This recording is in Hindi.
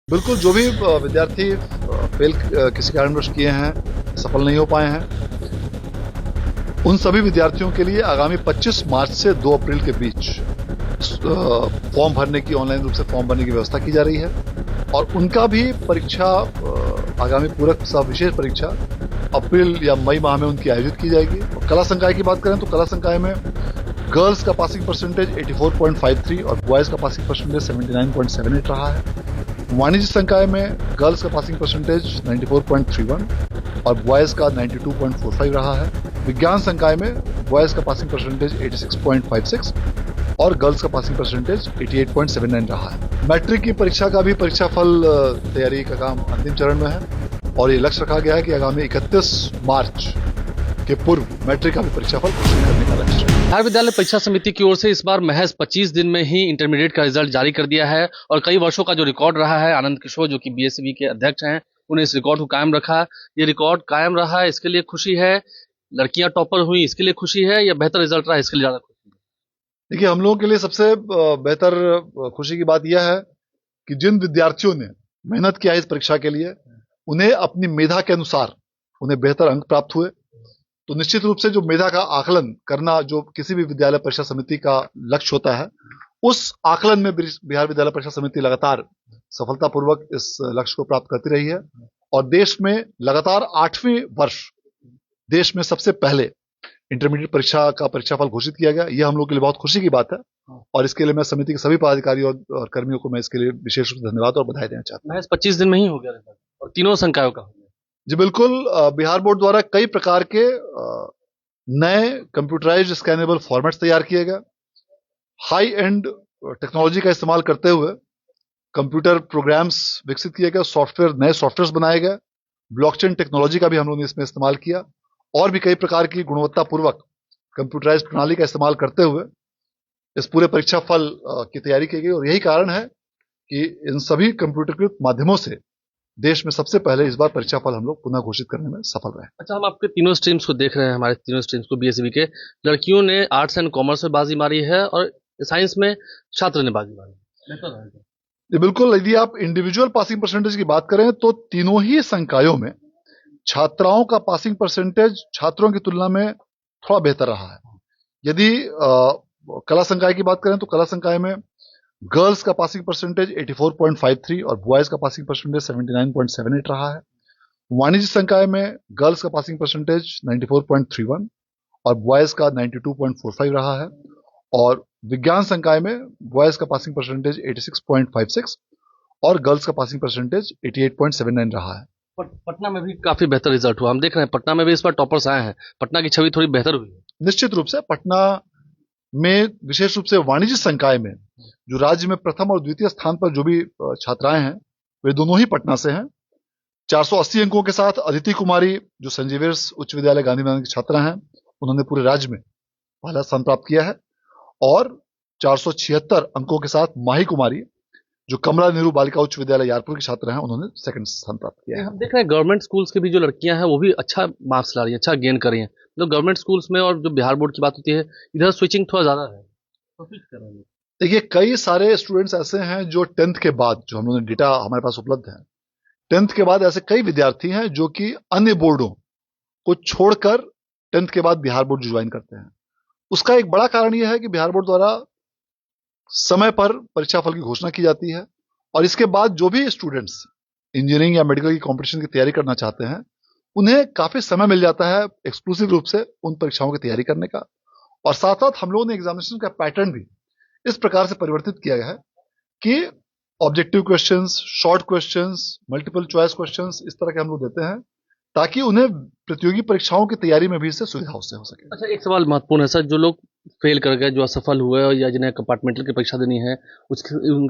बिल्कुल, जो भी विद्यार्थी फेल किसी कारणवश किए हैं, सफल नहीं हो पाए हैं, उन सभी विद्यार्थियों के लिए आगामी 25 मार्च से 2 अप्रैल के बीच फॉर्म भरने की, ऑनलाइन रूप से फॉर्म भरने की व्यवस्था की जा रही है और उनका भी परीक्षा, आगामी पूरक सह विशेष परीक्षा अप्रैल या मई माह में उनकी आयोजित की जाएगी। कला संकाय की बात करें तो कला संकाय में गर्ल्स का पासिंग परसेंटेज 84.53 और बॉयज का पासिंग परसेंटेज 79.78 रहा है। वाणिज्य संकाय में गर्ल्स का पासिंग परसेंटेज 94.31 और बॉयज का 92.45 रहा है। विज्ञान संकाय में बॉयज का पासिंग परसेंटेज 86.56 और गर्ल्स का पासिंग परसेंटेज 88.79 रहा है। मैट्रिक की परीक्षा का भी परीक्षा फल तैयारी का काम अंतिम चरण में है और ये लक्ष्य रखा गया है कि आगामी 31 मार्च के पूर्व मैट्रिक का भी परीक्षा फल घोषित करने का लक्ष्य है। बिहार विद्यालय परीक्षा समिति की ओर से इस बार महज 25 दिन में ही इंटरमीडिएट का रिजल्ट जारी कर दिया है और कई वर्षों का जो रिकॉर्ड रहा है, आनंद किशोर जो कि बीएसवी के अध्यक्ष हैं, उन्हें इस रिकॉर्ड को कायम रखा। ये रिकॉर्ड कायम रहा, इसके लिए खुशी है? लड़कियां टॉपर हुई, इसके लिए खुशी है, या बेहतर रिजल्ट रहा, इसके लिए ज्यादा खुशी है? देखिए, हम लोगों के लिए सबसे बेहतर खुशी की बात यह है कि जिन विद्यार्थियों ने मेहनत किया इस परीक्षा के लिए, उन्हें अपनी मेधा के अनुसार उन्हें बेहतर अंक प्राप्त हुए। तो निश्चित रूप से जो मेधा का आकलन करना, जो किसी भी विद्यालय परीक्षा समिति का लक्ष्य होता है, उस आकलन में बिहार विद्यालय परीक्षा समिति लगातार सफलतापूर्वक इस लक्ष्य को प्राप्त करती रही है और देश में लगातार 8वें वर्ष देश में सबसे पहले इंटरमीडिएट परीक्षा का परीक्षाफल घोषित किया गया। यह हम लोग के लिए बहुत खुशी की बात है और इसके लिए मैं समिति के सभी पदाधिकारियों और कर्मियों को मैं इसके लिए विशेष रूप से धन्यवाद और बधाई देना चाहता हूं। महज 25 दिन में ही हो गया रिजल्ट और तीनों संकायों का हो गया। जी बिल्कुल, बिहार बोर्ड द्वारा कई प्रकार के नए कंप्यूटराइज्ड स्कैनेबल फॉर्मेट्स तैयार किए गए। हाई एंड टेक्नोलॉजी का इस्तेमाल करते हुए कंप्यूटर प्रोग्राम्स विकसित किए गए, नए सॉफ्टवेयर बनाए गए। ब्लॉकचेन टेक्नोलॉजी का भी हम लोगों ने इसमें इस्तेमाल किया और भी कई प्रकार की गुणवत्तापूर्वक कंप्यूटराइज्ड प्रणाली का इस्तेमाल करते हुए इस पूरे परीक्षा फल की तैयारी की गई और यही कारण है कि इन सभी कंप्यूटरीकृत माध्यमों से देश में सबसे पहले इस बार परीक्षा फल हम लोग पुनः घोषित करने में सफल रहे। अच्छा, हम आपके तीनों स्ट्रीम्स को देख रहे हैं, हमारे तीनों स्ट्रीम्स को बीएसवी के। लड़कियों ने आर्ट्स एंड कॉमर्स में बाजी मारी है और साइंस में छात्र ने बाजी मारी। बिल्कुल, यदि आप इंडिविजुअल पासिंग परसेंटेज की बात करें तो तीनों ही संकायों में छात्राओं का पासिंग परसेंटेज छात्रों की तुलना में थोड़ा बेहतर रहा है। यदि कला संकाय की बात करें तो कला संकाय में गर्ल्स का पासिंग परसेंटेज 84.53 और बॉयज का पासिंग परसेंटेज 79.78 रहा है। वाणिज्य संकाय में गर्ल्स का पासिंग परसेंटेज 94.31 और बॉयज का 92.45 रहा है और विज्ञान संकाय में बॉयज का पासिंग परसेंटेज 86.56 और गर्ल्स का पासिंग परसेंटेज 88.79 रहा है। पटना में भी काफी बेहतर रिजल्ट हुआ, हम देख रहे हैं पटना में भी इस बार टॉपर्स आए हैं। पटना की छवि थोड़ी बेहतर हुई है। निश्चित रूप से पटना में विशेष रूप से वाणिज्य संकाय में जो राज्य में प्रथम और द्वितीय स्थान पर जो भी छात्राएं हैं, वे दोनों ही पटना से हैं। 480 अंकों के साथ अदिति कुमारी जो सेंट जेवियर्स उच्च विद्यालय गांधी मैदान की छात्रा हैं, उन्होंने पूरे राज्य में पहला स्थान प्राप्त किया है और 476 अंकों के साथ माही कुमारी जो कमला नेहरू बालिका उच्च विद्यालय यारपुर की छात्रा हैं, उन्होंने सेकंड स्थान प्राप्त किया है। हम देख रहे हैं गवर्नमेंट स्कूल्स की भी जो लड़कियां हैं वो भी अच्छा मार्क्स ला रही हैं, अच्छा गेन कर रही हैं। तो गवर्नमेंट स्कूल्स में और जो बिहार बोर्ड की बात होती है, इधर स्विचिंग थोड़ा ज्यादा है। देखिए, कई सारे स्टूडेंट्स ऐसे हैं जो 10th के बाद, जो हम लोगों ने डेटा हमारे पास उपलब्ध है, 10th के बाद ऐसे कई विद्यार्थी हैं जो कि अन्य बोर्डों को छोड़कर 10th के बाद बिहार बोर्ड ज्वाइन करते हैं। उसका एक बड़ा कारण यह है कि बिहार बोर्ड द्वारा समय पर परीक्षा फल की घोषणा की जाती है और इसके बाद जो भी स्टूडेंट्स इंजीनियरिंग या मेडिकल की कॉम्पिटिशन की तैयारी करना चाहते हैं, उन्हें काफी समय मिल जाता है एक्सक्लूसिव रूप से उन परीक्षाओं की तैयारी करने का। और साथ साथ हम लोगों ने एग्जामिनेशन का पैटर्न भी इस प्रकार से परिवर्तित किया गया है कि objective questions, short questions, multiple choice questions इस तरह के हम लोग देते हैं ताकि उन्हें प्रतियोगी परीक्षाओं की तैयारी में भी इससे सुविधा हो सके। अच्छा, एक सवाल महत्वपूर्ण है सर, जो लोग फेल कर गए, जो असफल हुए या जिन्हें कंपार्टमेंटल की परीक्षा देनी है, उसके